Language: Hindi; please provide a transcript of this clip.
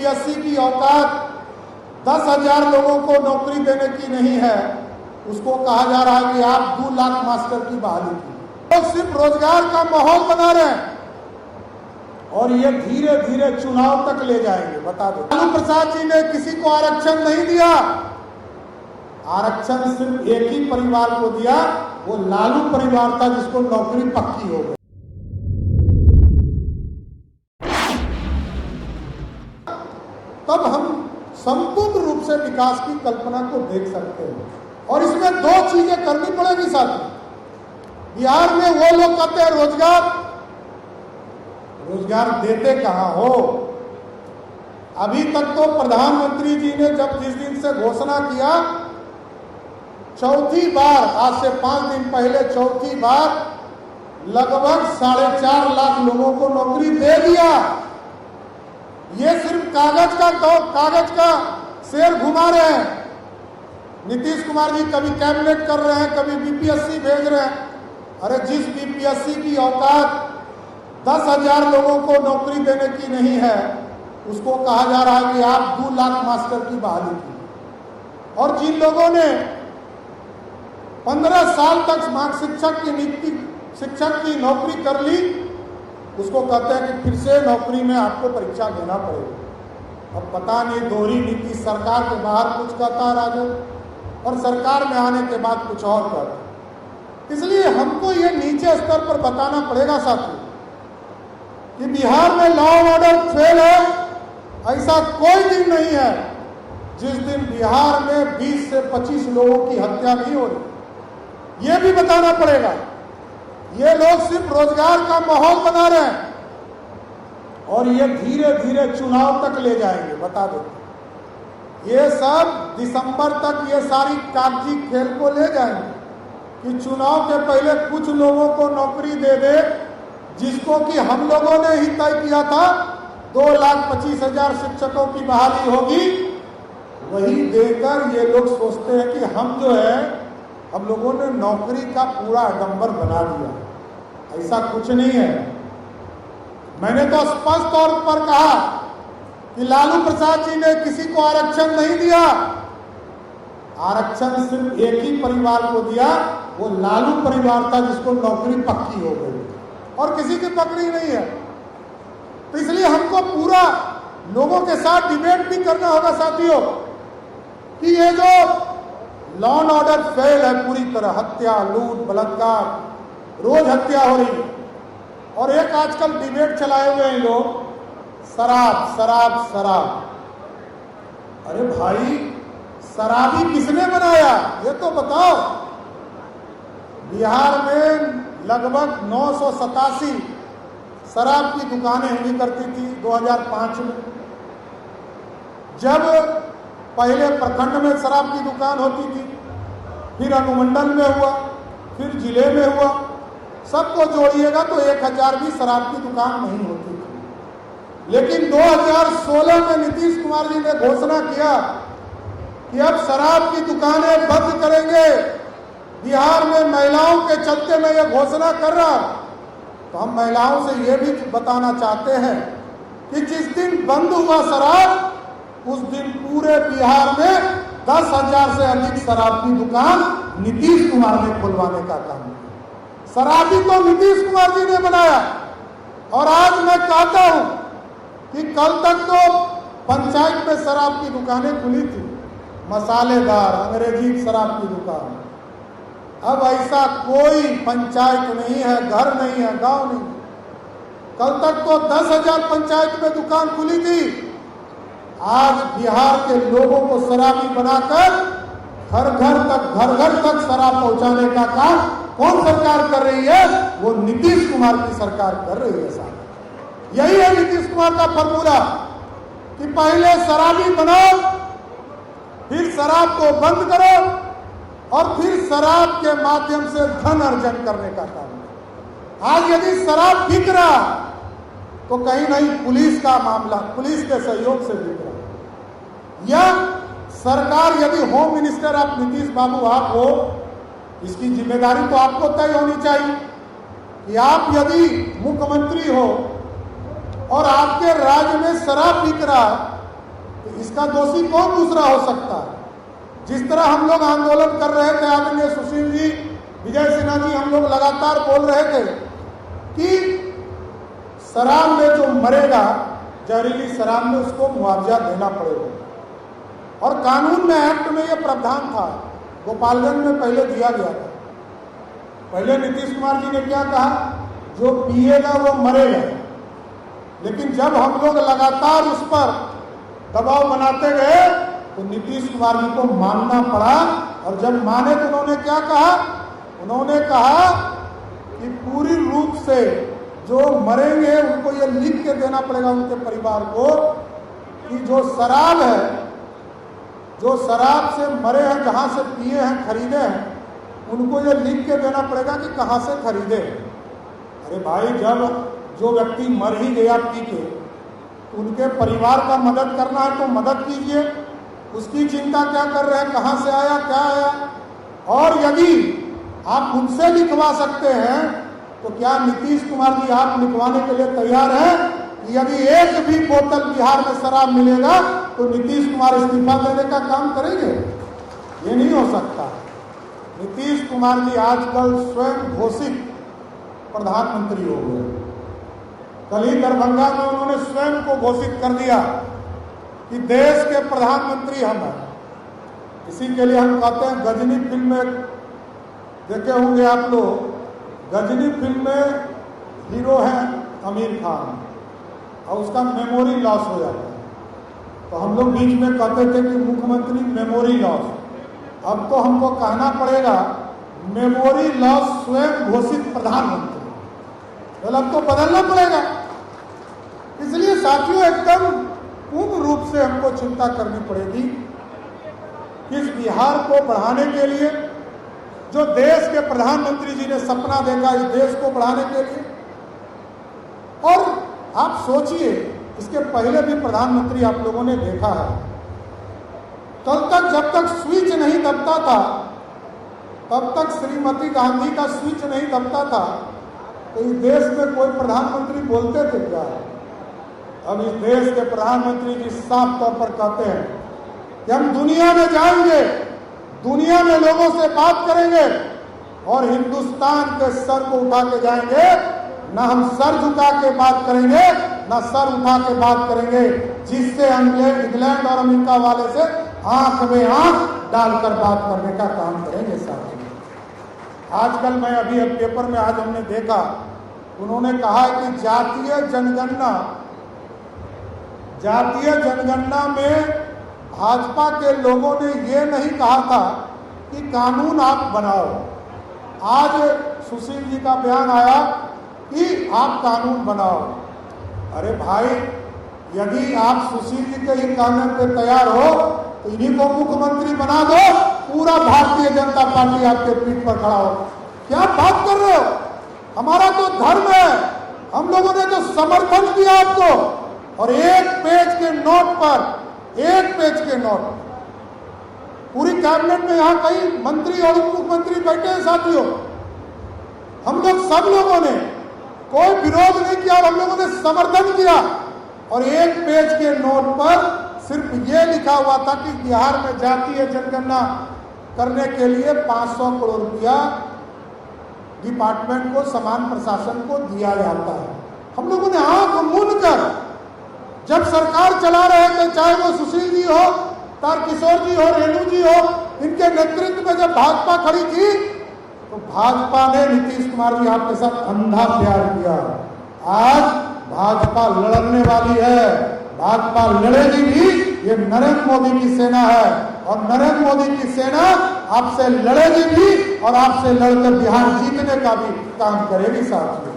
बीपीएससी की औकात 10,000 लोगों को नौकरी देने की नहीं है, उसको कहा जा रहा है कि आप 2 लाख मास्टर की बहाली की। तो सिर्फ रोजगार का माहौल बना रहे हैं और ये धीरे धीरे चुनाव तक ले जाएंगे। बता दो, लालू प्रसाद जी ने किसी को आरक्षण नहीं दिया, आरक्षण सिर्फ एक ही परिवार को दिया, वो लालू परिवार था जिसको नौकरी पक्की हो गई। तब हम संपूर्ण रूप से विकास की कल्पना को देख सकते हैं और इसमें 2 चीजें करनी पड़ेगी साथी। बिहार में वो लोग कहते हैं रोजगार देते कहां हो। अभी तक तो प्रधानमंत्री जी ने जिस दिन से घोषणा किया, चौथी बार, आज से 5 दिन पहले चौथी बार लगभग 4.5 लाख लोगों को नौकरी दे दिया। ये सिर्फ कागज का शेर घुमा रहे हैं। नीतीश कुमार जी कभी कैबिनेट कर रहे हैं, कभी बीपीएससी भेज रहे हैं। अरे जिस बीपीएससी की औकात 10,000 लोगों को नौकरी देने की नहीं है, उसको कहा जा रहा है कि आप 2 लाख मास्टर की बहाली की। और जिन लोगों ने 15 साल तक शिक्षक की नौकरी कर ली, उसको कहते हैं कि फिर से नौकरी में आपको परीक्षा देना पड़ेगा। अब पता नहीं दोहरी नीति, सरकार के बाहर कुछ कहता है राजद और सरकार में आने के बाद कुछ और कहता है। इसलिए हमको ये नीचे स्तर पर बताना पड़ेगा साथियों कि बिहार में लॉ एंड ऑर्डर फेल है। ऐसा कोई दिन नहीं है जिस दिन बिहार में 20 से 25 लोगों की हत्या नहीं हो रही। ये भी बताना पड़ेगा। ये लोग सिर्फ रोजगार का माहौल बना रहे हैं और ये धीरे धीरे चुनाव तक ले जाएंगे। बता दो, ये सब दिसंबर तक ये सारी कागजी खेल को ले जाएंगे कि चुनाव के पहले कुछ लोगों को नौकरी दे दे, जिसको कि हम लोगों ने ही तय किया था 2,25,000 शिक्षकों की बहाली होगी। वही देकर ये लोग सोचते हैं कि हम लोगों ने नौकरी का पूरा आडंबर बना दिया। ऐसा कुछ नहीं है। मैंने तो स्पष्ट तौर पर कहा कि लालू प्रसाद जी ने किसी को आरक्षण नहीं दिया, आरक्षण सिर्फ एक ही परिवार को दिया, वो लालू परिवार था जिसको नौकरी पक्की हो गई और किसी की पकड़ी नहीं है। तो इसलिए हमको पूरा लोगों के साथ डिबेट भी करना होगा साथियों कि ये जो लॉ एंड ऑर्डर फेल है पूरी तरह, हत्या, लूट, बलात्कार, रोज हत्या हो रही। और एक आजकल डिबेट चलाए हुए हैं लोग, शराब शराब शराब। अरे भाई, शराबी किसने बनाया ये तो बताओ। बिहार में लगभग 987 शराब की दुकानें हुई करती थी 2005 में। जब पहले प्रखंड में शराब की दुकान होती थी, फिर अनुमंडल में हुआ, फिर जिले में हुआ, सबको जोड़िएगा तो 1000 भी शराब की दुकान नहीं होती थी। लेकिन 2016 में नीतीश कुमार जी ने घोषणा किया कि अब शराब की दुकानें बंद करेंगे। बिहार में महिलाओं के चलते मैं ये घोषणा कर रहा, तो हम महिलाओं से ये भी बताना चाहते हैं कि जिस दिन बंद हुआ शराब, उस दिन पूरे बिहार में 10,000 से अधिक शराब की दुकान नीतीश कुमार ने खुलवाने का काम किया। शराबी तो नीतीश कुमार जी ने बनाया। और आज मैं कहता हूं कि कल तक तो पंचायत में शराब की दुकानें खुली थी, मसालेदार अंग्रेजी शराब की दुकान। अब ऐसा कोई पंचायत नहीं है, घर नहीं है, गांव नहीं। कल तक तो 10,000 पंचायत में दुकान खुली थी। आज बिहार के लोगों को शराबी बनाकर घर घर तक शराब पहुंचाने का काम कौन सरकार कर रही है? वो नीतीश कुमार की सरकार कर रही है साहब। यही है नीतीश कुमार का फॉर्मूला कि पहले शराबी बनाओ, फिर शराब को बंद करो और फिर शराब के माध्यम से धन अर्जन करने का काम। आज यदि शराब बिक रहा तो कहीं नहीं पुलिस का मामला, पुलिस के सहयोग से बिक रहा। या सरकार, यदि होम मिनिस्टर आप नीतीश बाबू आप हो, इसकी जिम्मेदारी तो आपको तय होनी चाहिए कि आप यदि मुख्यमंत्री हो और आपके राज्य में शराब बिक रहा तो इसका दोषी कौन दूसरा हो सकता है? जिस तरह हम लोग आंदोलन कर रहे थे, आदरणीय सुशील जी, विजय सिन्हा जी, हम लोग लगातार बोल रहे थे कि शराब में जो मरेगा, जहरीली शराब में, उसको मुआवजा देना पड़ेगा। और कानून में, एक्ट में यह प्रावधान था, गोपालगंज में पहले दिया गया था। पहले नीतीश कुमार जी ने क्या कहा, जो पिएगा वो मरेगा। लेकिन जब हम लोग लगातार उस पर दबाव बनाते गए तो नीतीश कुमार जी को मानना पड़ा। और जब माने तो उन्होंने क्या कहा, उन्होंने कहा कि पूरी रूप से जो मरेंगे उनको ये लिख के देना पड़ेगा उनके परिवार को कि जो शराब है, जो शराब से मरे हैं, जहां से पिए हैं, खरीदे हैं, उनको ये लिख के देना पड़ेगा कि कहां से खरीदे। अरे भाई, जब जो व्यक्ति मर ही गया पी के, उनके परिवार का मदद करना है तो मदद कीजिए। उसकी चिंता क्या कर रहे हैं, कहां से आया, क्या आया। और यदि आप उनसे लिखवा सकते हैं तो क्या नीतीश कुमार जी आप लिखवाने के लिए तैयार हैं कि यदि एक भी बोतल बिहार में शराब मिलेगा तो नीतीश कुमार इस्तीफा देने का काम करेंगे? ये नहीं हो सकता। नीतीश कुमार जी आजकल स्वयं घोषित प्रधानमंत्री हो गए। कल ही दरभंगा में उन्होंने स्वयं को घोषित कर दिया कि देश के प्रधानमंत्री हम हैं। इसी के लिए हम कहते हैं, गजनी फिल्म में देखे होंगे आप लोग, गजनी फिल्म में हीरो हैं आमिर खान और उसका मेमोरी लॉस हो जाता है। तो हम लोग बीच में कहते थे कि मुख्यमंत्री मेमोरी लॉस। अब तो हमको कहना पड़ेगा मेमोरी लॉस स्वयं घोषित प्रधानमंत्री। अब तो बदलना पड़ेगा। इसलिए साथियों, एकदम पूर्ण रूप से हमको चिंता करनी पड़ेगी इस बिहार को बढ़ाने के लिए, जो देश के प्रधानमंत्री जी ने सपना देखा इस देश को बढ़ाने के लिए। और आप सोचिए, इसके पहले भी प्रधानमंत्री आप लोगों ने देखा है, तब तक जब तक स्विच नहीं दबता था, तब तक श्रीमती गांधी का स्विच नहीं दबता था, तो इस देश में कोई प्रधानमंत्री बोलते थे क्या? अब इस देश के प्रधानमंत्री जी साफ तौर पर कहते हैं कि हम दुनिया में जाएंगे, दुनिया में लोगों से बात करेंगे और हिंदुस्तान के सर को उठा के जाएंगे। ना हम सर झुका के बात करेंगे, ना सर उठा के बात करेंगे, जिससे इंग्लैंड और अमेरिका वाले से आंख में आंख डालकर बात करने का काम करेंगे। साथियों, आजकल मैं अभी पेपर में आज हमने देखा, उन्होंने कहा कि जातीय जनगणना में भाजपा के लोगों ने ये नहीं कहा था कि कानून आप बनाओ। आज सुशील जी का बयान आया कि आप कानून बनाओ। अरे भाई, यदि आप सुशील जी के ही कानून पे तैयार हो तो इन्हीं को मुख्यमंत्री बना दो, पूरा भारतीय जनता पार्टी आपके पीठ पर खड़ा हो। क्या बात कर रहे हो? हमारा तो धर्म है, हम लोगों ने तो समर्थन किया आपको। और एक पेज के नोट पूरी कैबिनेट में यहाँ कई मंत्री और उप मुख्यमंत्री बैठे हैं। साथियों, हम लोग सब लोगों ने कोई विरोध नहीं किया और हम लोगों ने समर्थन किया। और एक पेज के नोट पर सिर्फ ये लिखा हुआ था कि बिहार में जातीय जनगणना करने के लिए 500 करोड़ रुपया डिपार्टमेंट को, समान प्रशासन को दिया जाता है। हम लोगों ने आंख मूंद कर जब सरकार चला रहे थे, चाहे वो सुशील जी हो, तारकिशोर जी हो, रेणु जी हो, इनके नेतृत्व में जब भाजपा खड़ी थी तो भाजपा ने नीतीश कुमार जी आपके साथ अंधा प्यार किया। आज भाजपा लड़ने वाली है, भाजपा लड़ेगी भी। ये नरेंद्र मोदी की सेना है और नरेंद्र मोदी की सेना आपसे लड़ेगी भी और आपसे लड़कर बिहार जीतने का भी काम करेगी। साथियों,